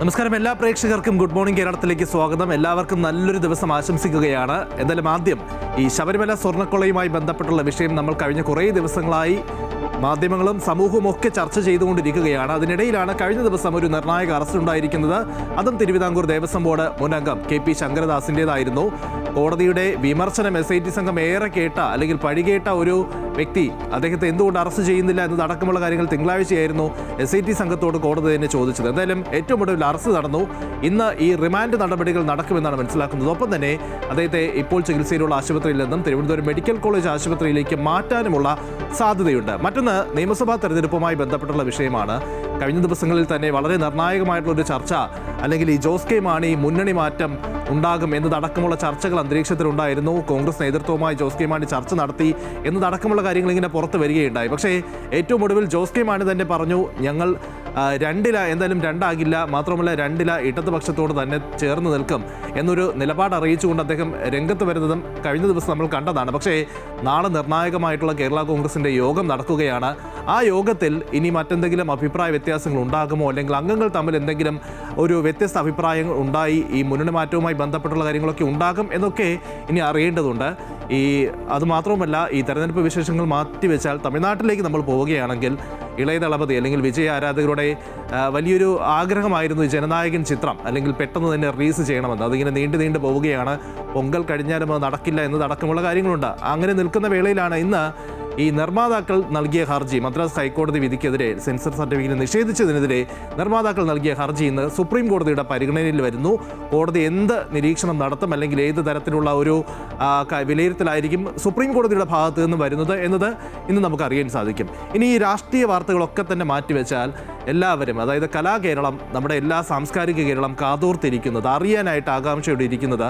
നമസ്കാരം, എല്ലാ പ്രേക്ഷകർക്കും ഗുഡ് മോർണിംഗ് കേരളത്തിലേക്ക് സ്വാഗതം. എല്ലാവർക്കും നല്ലൊരു ദിവസം ആശംസിക്കുകയാണ്. എന്തായാലും ആദ്യം ഈ ശബരിമല സ്വർണ്ണക്കൊള്ളയുമായി ബന്ധപ്പെട്ടുള്ള വിഷയം നമ്മൾ കഴിഞ്ഞ കുറേ ദിവസങ്ങളായി മാധ്യമങ്ങളും സമൂഹവും ഒക്കെ ചർച്ച ചെയ്തുകൊണ്ടിരിക്കുകയാണ്. അതിനിടയിലാണ് കഴിഞ്ഞ ദിവസം ഒരു നിർണായക അറസ്റ്റ് ഉണ്ടായിരിക്കുന്നത്. അതും തിരുവിതാംകൂർ ദേവസ്വം ബോർഡ് മുൻ അംഗം KP ശങ്കരദാസിൻ്റെതായിരുന്നു. കോടതിയുടെ വിമർശനം SIT സംഘം ഏറെ കേട്ട അല്ലെങ്കിൽ പഴികേട്ട ഒരു വ്യക്തി, അദ്ദേഹത്തെ എന്തുകൊണ്ട് അറസ്റ്റ് ചെയ്യുന്നില്ല എന്നതടക്കമുള്ള കാര്യങ്ങൾ തിങ്കളാഴ്ചയായിരുന്നു SIT സംഘത്തോട് കോടതി തന്നെ ചോദിച്ചത്. എന്തായാലും ഏറ്റവും ഒടുവിൽ അറസ്റ്റ് നടന്നു. ഇന്ന് ഈ റിമാൻഡ് നടപടികൾ നടക്കുമെന്നാണ് മനസ്സിലാക്കുന്നത്. ഒപ്പം തന്നെ അദ്ദേഹത്തെ ഇപ്പോൾ ചികിത്സയിലുള്ള ആശുപത്രിയിൽ നിന്നും തിരുവനന്തപുരം മെഡിക്കൽ കോളേജ് ആശുപത്രിയിലേക്ക് മാറ്റാനുമുള്ള സാധ്യതയുണ്ട്. മറ്റൊന്ന് നിയമസഭാ തെരഞ്ഞെടുപ്പുമായി ബന്ധപ്പെട്ടുള്ള വിഷയമാണ്. കഴിഞ്ഞ ദിവസങ്ങളിൽ തന്നെ വളരെ നിർണായകമായിട്ടുള്ളൊരു ചർച്ച, അല്ലെങ്കിൽ ഈ ജോസ് കെ മാണി മുന്നണി മാറ്റം ഉണ്ടാകും എന്നതടക്കമുള്ള ചർച്ചകൾ അന്തരീക്ഷത്തിലുണ്ടായിരുന്നു. കോൺഗ്രസ് നേതൃത്വവുമായി ജോസ് കെ മാണി ചർച്ച നടത്തി എന്നതടക്കമുള്ള കാര്യങ്ങൾ ഇങ്ങനെ പുറത്ത് വരികയുണ്ടായി. പക്ഷേ ഏറ്റവും ഒടുവിൽ ജോസ് കെ മാണി തന്നെ പറഞ്ഞു, ഞങ്ങൾ രണ്ടില എന്തായാലും രണ്ടാകില്ല, മാത്രമല്ല രണ്ടില ഇടതുപക്ഷത്തോട് തന്നെ ചേർന്ന് നിൽക്കും എന്നൊരു നിലപാട് അറിയിച്ചുകൊണ്ട് അദ്ദേഹം രംഗത്ത് വരുന്നതും കഴിഞ്ഞ ദിവസം നമ്മൾ കണ്ടതാണ്. പക്ഷേ നാളെ നിർണായകമായിട്ടുള്ള കേരള കോൺഗ്രസിൻ്റെ യോഗം നടക്കുകയാണ്. ആ യോഗത്തിൽ ഇനി മറ്റെന്തെങ്കിലും അഭിപ്രായ വ്യത്യാസങ്ങൾ ഉണ്ടാകുമോ, അല്ലെങ്കിൽ അംഗങ്ങൾ തമ്മിൽ എന്തെങ്കിലും ഒരു വ്യത്യസ്ത അഭിപ്രായങ്ങൾ ഉണ്ടായി ഈ മുന്നണി മാറ്റവുമായി ബന്ധപ്പെട്ടുള്ള കാര്യങ്ങളൊക്കെ ഉണ്ടാകും എന്നൊക്കെ ഇനി അറിയേണ്ടതുണ്ട്. അതുമാത്രവുമല്ല, ഈ തെരഞ്ഞെടുപ്പ് വിശേഷങ്ങൾ മാറ്റിവെച്ചാൽ തമിഴ്നാട്ടിലേക്ക് നമ്മൾ പോവുകയാണെങ്കിൽ ഇളയ ദളപതി അല്ലെങ്കിൽ വിജയ ആരാധകരുടെ വലിയൊരു ആഗ്രഹമായിരുന്നു ഈ ജനനായകൻ ചിത്രം അല്ലെങ്കിൽ പെട്ടെന്ന് തന്നെ റിലീസ് ചെയ്യണമെന്ന്. അതിങ്ങനെ നീണ്ടു പോവുകയാണ്. പൊങ്കൽ കഴിഞ്ഞാലും അത് നടക്കില്ല എന്നതടക്കമുള്ള കാര്യങ്ങളുണ്ട്. അങ്ങനെ നിൽക്കുന്ന വേളയിലാണ് ഇന്ന് ഈ നിർമ്മാതാക്കൾ നൽകിയ ഹർജി, മദ്രാസ് ഹൈക്കോടതി വിധിക്കെതിരെ സെൻസർ സർട്ടിഫിക്കറ്റ് നിഷേധിച്ചതിനെതിരെ നിർമ്മാതാക്കൾ നൽകിയ ഹർജി ഇന്ന് സുപ്രീം കോടതിയുടെ പരിഗണനയിൽ വരുന്നു. കോടതി എന്ത് നിരീക്ഷണം നടത്തും, അല്ലെങ്കിൽ ഏത് തരത്തിലുള്ള ഒരു വിലയിരുത്തലായിരിക്കും സുപ്രീം കോടതിയുടെ ഭാഗത്ത് നിന്ന് വരുന്നത് എന്നത് ഇന്ന് നമുക്ക് അറിയാൻ സാധിക്കും. ഇനി ഈ രാഷ്ട്രീയ വാർത്തകളൊക്കെ തന്നെ മാറ്റിവെച്ചാൽ എല്ലാവരും, അതായത് കലാകേരളം, നമ്മുടെ എല്ലാ സാംസ്കാരിക കേരളം കാതോർത്തിരിക്കുന്നത്, അറിയാനായിട്ട് ആകാംക്ഷയോടെ ഇരിക്കുന്നത്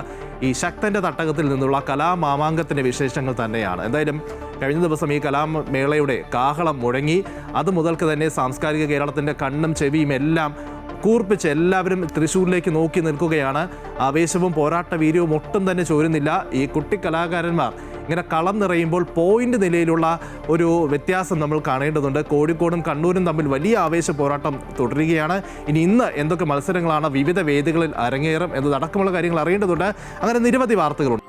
ഈ ശക്തൻ്റെ തട്ടകത്തിൽ നിന്നുള്ള കലാമാമാങ്കത്തിൻ്റെ വിശേഷങ്ങൾ തന്നെയാണ്. എന്തായാലും കഴിഞ്ഞ ദിവസം ഈ കലാമേളയുടെ കാഹളം മുഴങ്ങി. അതുമുതൽക്ക് തന്നെ സാംസ്കാരിക കേരളത്തിൻ്റെ കണ്ണും ചെവിയും എല്ലാം കൂർപ്പിച്ച് എല്ലാവരും തൃശ്ശൂരിലേക്ക് നോക്കി നിൽക്കുകയാണ്. ആവേശവും പോരാട്ട വീര്യവും ഒട്ടും തന്നെ ചോരുന്നില്ല. ഈ കുട്ടി കലാകാരന്മാർ ഇങ്ങനെ കളം നിറയുമ്പോൾ പോയിന്റ് നിലയിലുള്ള ഒരു വ്യത്യാസം നമ്മൾ കാണേണ്ടതുണ്ട്. കോഴിക്കോടും കണ്ണൂരും തമ്മിൽ വലിയ ആവേശ പോരാട്ടം തുടരുകയാണ്. ഇന്ന് എന്തൊക്കെ മത്സരങ്ങളാണ് വിവിധ വേദികളിൽ അരങ്ങേറും എന്നതടക്കമുള്ള കാര്യങ്ങൾ അറിയേണ്ടതുണ്ട്. അങ്ങനെ നിരവധി വാർത്തകളുണ്ട്.